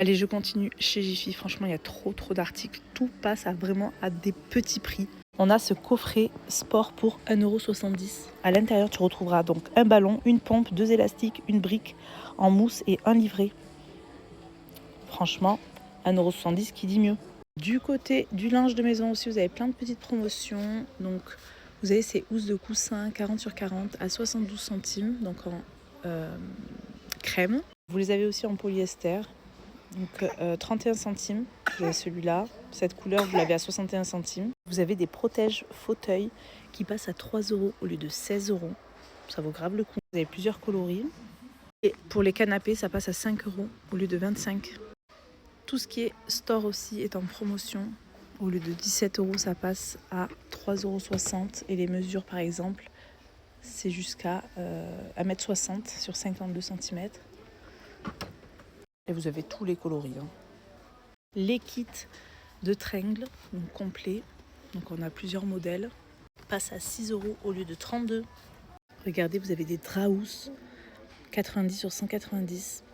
Allez, je continue chez Jiffy. Franchement, il y a trop d'articles. Tout passe vraiment à des petits prix. On a ce coffret sport pour 1,70 €. À l'intérieur, tu retrouveras donc un ballon, une pompe, 2 élastiques, une brique en mousse et un livret. Franchement, 1,70 € qui dit mieux. Du côté du linge de maison aussi, vous avez plein de petites promotions. Donc, vous avez ces housses de coussin 40/40 à 72 centimes, donc en crème. Vous les avez aussi en polyester. Donc 31 centimes, vous avez celui-là. Cette couleur, vous l'avez à 61 centimes. Vous avez des protèges fauteuils qui passent à 3 € au lieu de 16 €. Ça vaut grave le coup. Vous avez plusieurs coloris. Et pour les canapés, ça passe à 5 € au lieu de 25 €. Tout ce qui est store aussi est en promotion. Au lieu de 17 €, ça passe à 3,60 €. Et les mesures, par exemple, c'est jusqu'à 1,60 m sur 52 cm. Et vous avez tous les coloris. Les kits de tringles, donc complets, donc on a plusieurs modèles, passent à 6 € au lieu de 32 €. Regardez, vous avez des draps 90 sur 190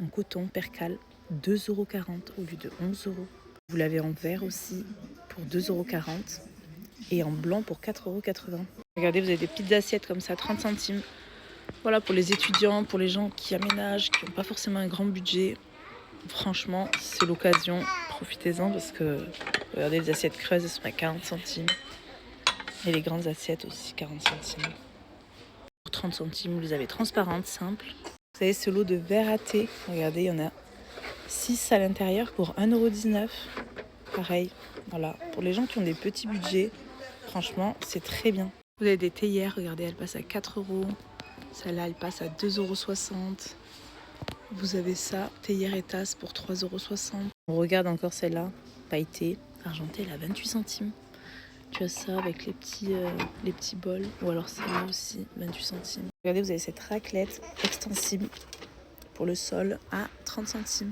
en coton percale, 2,40 € au lieu de 11 €. Vous l'avez en vert aussi pour 2,40 € et en blanc pour 4,80 €. Regardez, vous avez des petites assiettes comme ça, 30 centimes. Voilà, pour les étudiants, pour les gens qui aménagent, qui n'ont pas forcément un grand budget. Franchement, c'est l'occasion, profitez-en parce que regardez, les assiettes creuses, elles sont à 40 centimes. Et les grandes assiettes aussi, 40 centimes. Pour 30 centimes, vous les avez transparentes, simples. Vous savez, ce lot de verre à thé, regardez, il y en a 6 à l'intérieur pour 1,19 €. Pareil, voilà. Pour les gens qui ont des petits budgets, franchement, c'est très bien. Vous avez des théières, regardez, elles passent à 4 €. Celle-là, elle passe à 2,60 €. Vous avez ça, théière et tasse pour 3,60 €. On regarde encore celle-là, pailletée, argentée, elle a 28 centimes. Tu as ça avec les petits bols, ou alors celle-là aussi, 28 centimes. Regardez, vous avez cette raclette extensible pour le sol à 30 centimes.